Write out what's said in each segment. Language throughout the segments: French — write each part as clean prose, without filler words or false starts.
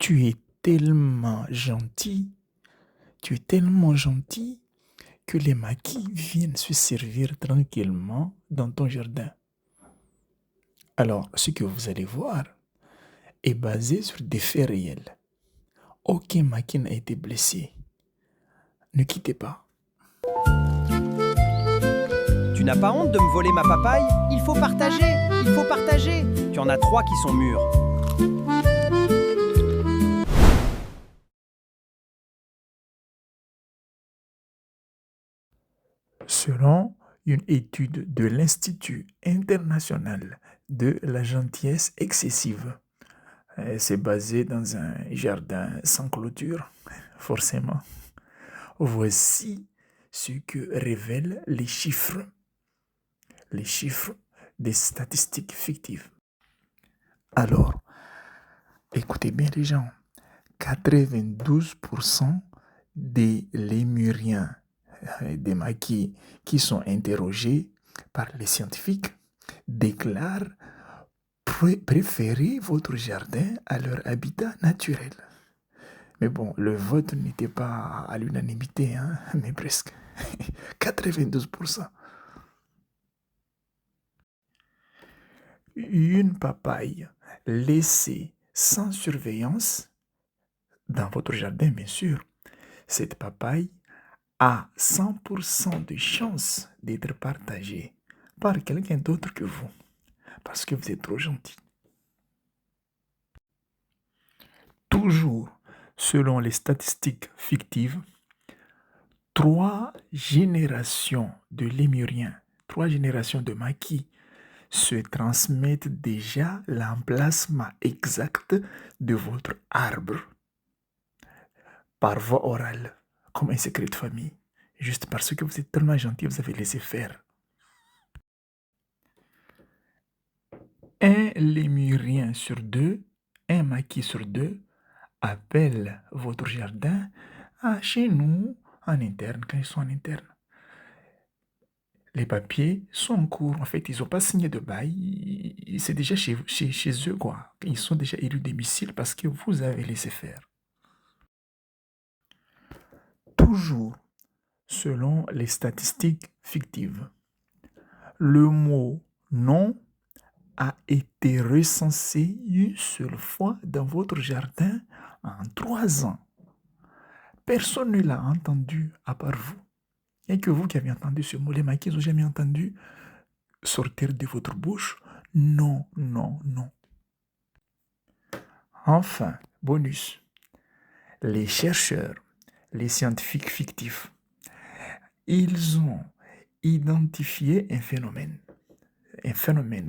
Tu es tellement gentil, tu es tellement gentil que les maquis viennent se servir tranquillement dans ton jardin. Alors, ce que vous allez voir est basé sur des faits réels. Aucun maquis n'a été blessé. Ne quittez pas. Tu n'as pas honte de me voler ma papaye? Il faut partager, il faut partager. Tu en as 3 qui sont mûrs. Selon une étude de l'Institut international de la gentillesse excessive, c'est basé dans un jardin sans clôture, forcément. Voici ce que révèlent les chiffres des statistiques fictives. Alors, écoutez bien les gens, 92% des lémuriens, des maquis qui sont interrogés par les scientifiques déclarent préférer votre jardin à leur habitat naturel. Mais bon, le vote n'était pas à l'unanimité, hein, mais presque. 92%. Une papaye laissée sans surveillance dans votre jardin, bien sûr, cette papaye a 100% de chance d'être partagée par quelqu'un d'autre que vous, parce que vous êtes trop gentil. Toujours selon les statistiques fictives, 3 générations de lémuriens, 3 générations de maquis se transmettent déjà l'emplacement exact de votre arbre par voie orale, comme un secret de famille. Juste parce que vous êtes tellement gentil, vous avez laissé faire. Un lémurien sur 2, un maquis sur 2, appelle votre jardin chez nous en interne, quand ils sont en interne. Les papiers sont en cours. En fait, ils n'ont pas signé de bail. C'est déjà chez eux, quoi. Ils sont déjà élus domicile parce que vous avez laissé faire. Toujours selon les statistiques fictives, le mot non a été recensé une seule fois dans votre jardin en 3 ans. Personne ne l'a entendu à part vous. Il n'y a que vous qui avez entendu ce mot. Les maquis n'ont jamais entendu sortir de votre bouche. Non, non, non. Enfin, bonus. Les chercheurs, les scientifiques fictifs, ils ont identifié un phénomène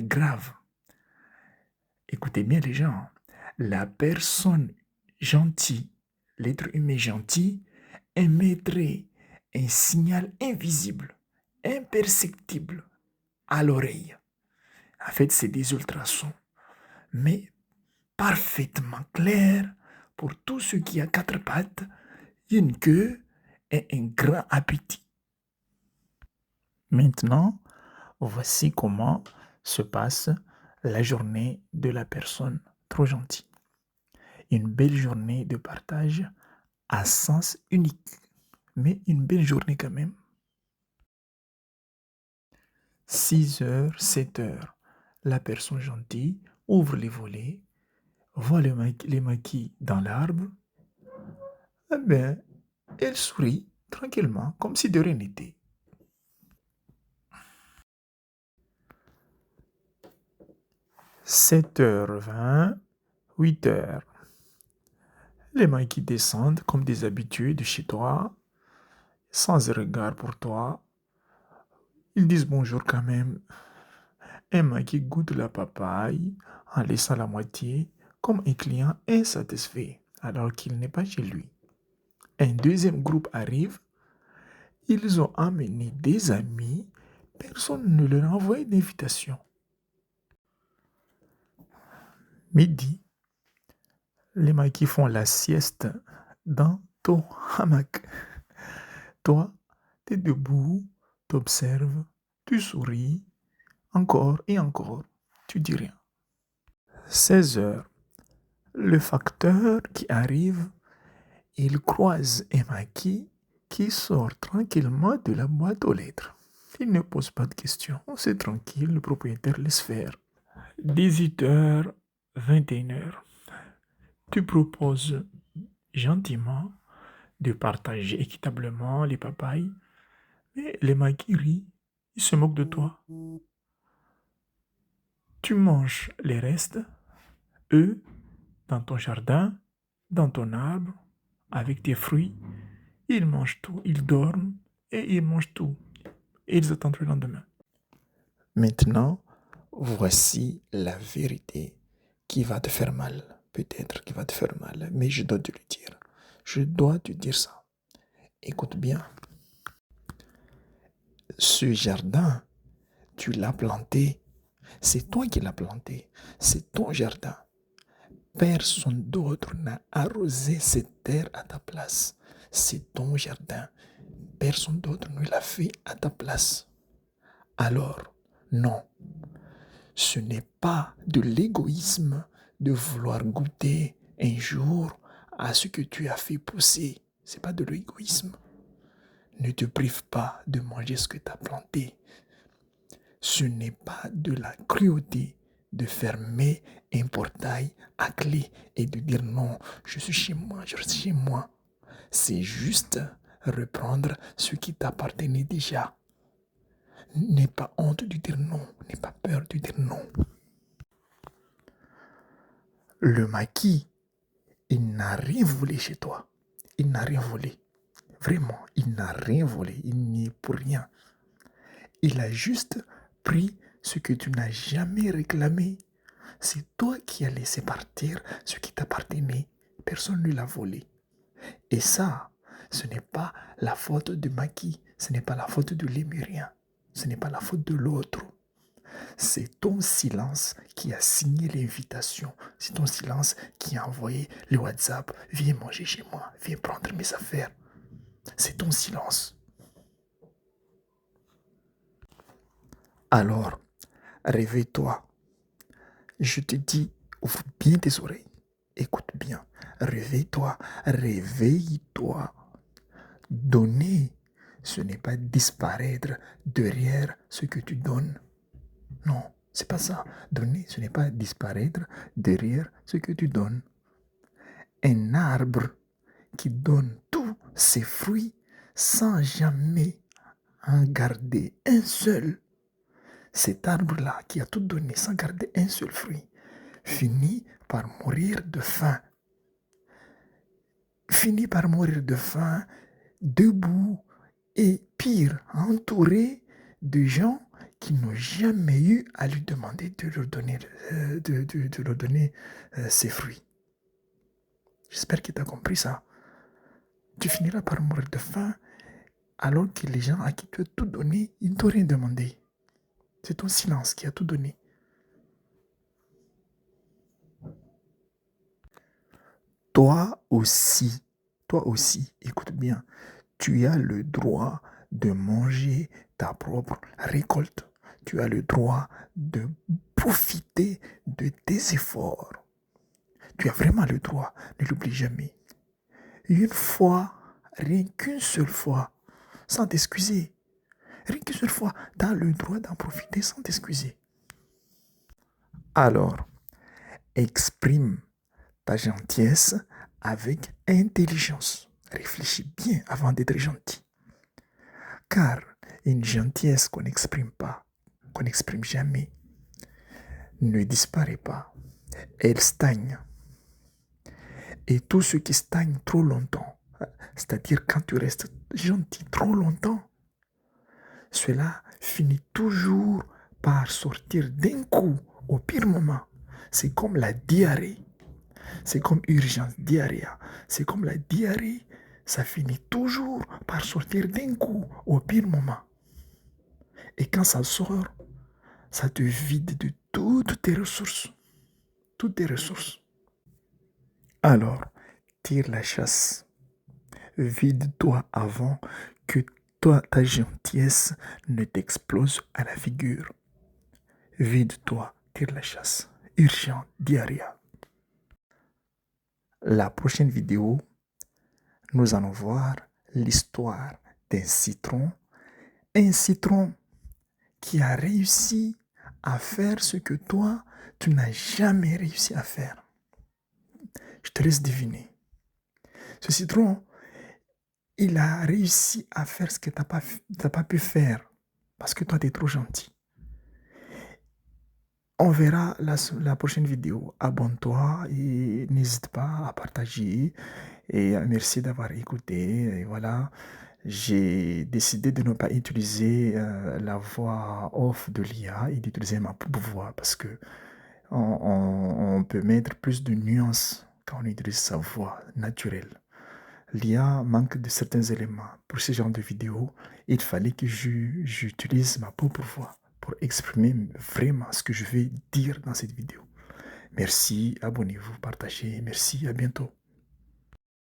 grave. Écoutez bien les gens, la personne gentille, l'être humain gentil, émettrait un signal invisible, imperceptible à l'oreille. En fait, c'est des ultrasons, mais parfaitement clairs pour tout ce qui a 4 pattes, une queue et un grand appétit. Maintenant, voici comment se passe la journée de la personne trop gentille. Une belle journée de partage à sens unique, mais une belle journée quand même. 6h, 7h, la personne gentille ouvre les volets, voit les maquis dans l'arbre. Eh bien, elle sourit tranquillement, comme si de rien n'était. 7h20, 8h. Les maquis descendent comme des habitués de chez toi, sans regard pour toi. Ils disent bonjour quand même. Un maquis goûte la papaye en laissant la moitié, comme un client insatisfait, alors qu'il n'est pas chez lui. Un deuxième groupe arrive. Ils ont amené des amis. Personne ne leur a envoyé d'invitation. Midi, les maquis font la sieste dans ton hamac. Toi, tu es debout, tu observes, tu souris, encore et encore, tu dis rien. 16h, Le facteur qui arrive, il croise Emma qui sort tranquillement de la boîte aux lettres. Il ne pose pas de questions, c'est tranquille, le propriétaire laisse faire. 18h, 21h. Tu proposes gentiment de partager équitablement les papayes, mais les maquis rient, ils se moquent de toi. Tu manges les restes, eux, dans ton jardin, dans ton arbre, avec tes fruits. Ils mangent tout, ils dorment et ils mangent tout. Et ils attendent le lendemain. Maintenant, voici la vérité qui va te faire mal. Peut-être qui va te faire mal, mais je dois te le dire. Je dois te dire ça. Écoute bien. Ce jardin, tu l'as planté. C'est toi qui l'as planté. C'est ton jardin. Personne d'autre n'a arrosé cette terre à ta place. C'est ton jardin. Personne d'autre ne l'a fait à ta place. Alors, non, ce n'est pas de l'égoïsme de vouloir goûter un jour à ce que tu as fait pousser. C'est pas de l'égoïsme. Ne te prive pas de manger ce que tu as planté. Ce n'est pas de la cruauté de fermer un portail à clé et de dire non, je suis chez moi, je reste chez moi. C'est juste reprendre ce qui t'appartenait déjà. N'aie pas honte de dire non, n'aie pas peur de dire non. Le maquis, il n'a rien volé chez toi. Il n'a rien volé. Vraiment, il n'a rien volé. Il n'y est pour rien. Il a juste pris ce que tu n'as jamais réclamé. C'est toi qui as laissé partir ce qui t'appartenait. Personne ne l'a volé. Et ça, ce n'est pas la faute de Maki, ce n'est pas la faute de Lémurien, ce n'est pas la faute de l'autre. C'est ton silence qui a signé l'invitation. C'est ton silence qui a envoyé le WhatsApp. Viens manger chez moi, viens prendre mes affaires. C'est ton silence. Alors, réveille-toi. Je te dis, ouvre bien tes oreilles. Écoute bien. Réveille-toi. Réveille-toi. Donner, ce n'est pas disparaître derrière ce que tu donnes. Non, c'est pas ça. Donner, ce n'est pas disparaître derrière ce que tu donnes. Un arbre qui donne tous ses fruits sans jamais en garder un seul. Cet arbre-là qui a tout donné sans garder un seul fruit finit par mourir de faim. Finit par mourir de faim, debout et pire, entouré de gens qui n'ont jamais eu à lui demander de leur donner, ses fruits. J'espère que tu as compris ça. Tu finiras par mourir de faim alors que les gens à qui tu as tout donné, ils ne t'ont rien demandé. C'est ton silence qui a tout donné. Toi aussi, écoute bien, tu as le droit de manger ta propre récolte. Tu as le droit de profiter de tes efforts. Tu as vraiment le droit, ne l'oublie jamais. Une fois, rien qu'une seule fois, sans t'excuser. Rien qu'une seule fois, tu as le droit d'en profiter sans t'excuser. Alors, exprime ta gentillesse avec intelligence. Réfléchis bien avant d'être gentil. Car une gentillesse qu'on n'exprime pas, qu'on n'exprime jamais, ne disparaît pas. Elle stagne. Et tout ce qui stagne trop longtemps, c'est-à-dire quand tu restes gentil trop longtemps, cela finit toujours par sortir d'un coup au pire moment. C'est comme la diarrhée. C'est comme urgence, diarrhée. C'est comme la diarrhée. Ça finit toujours par sortir d'un coup au pire moment. Et quand ça sort, ça te vide de toutes tes ressources. Toutes tes ressources. Alors, tire la chasse. Vide-toi avant que ta gentillesse ne t'explose à la figure. Vide-toi, tire la chasse. Urgent, diarrhée. La prochaine vidéo, nous allons voir l'histoire d'un citron. Un citron qui a réussi à faire ce que toi, tu n'as jamais réussi à faire. Je te laisse deviner. Ce citron, il a réussi à faire ce que tu n'as pas pu faire parce que toi, tu es trop gentil. On verra la prochaine vidéo. Abonne-toi et n'hésite pas à partager. Et merci d'avoir écouté. Et voilà, j'ai décidé de ne pas utiliser la voix off de l'IA et d'utiliser ma propre voix parce que on peut mettre plus de nuances quand on utilise sa voix naturelle. L'IA manque de certains éléments. Pour ce genre de vidéo, il fallait que j'utilise ma propre voix pour exprimer vraiment ce que je vais dire dans cette vidéo. Merci, abonnez-vous, partagez. Merci, à bientôt.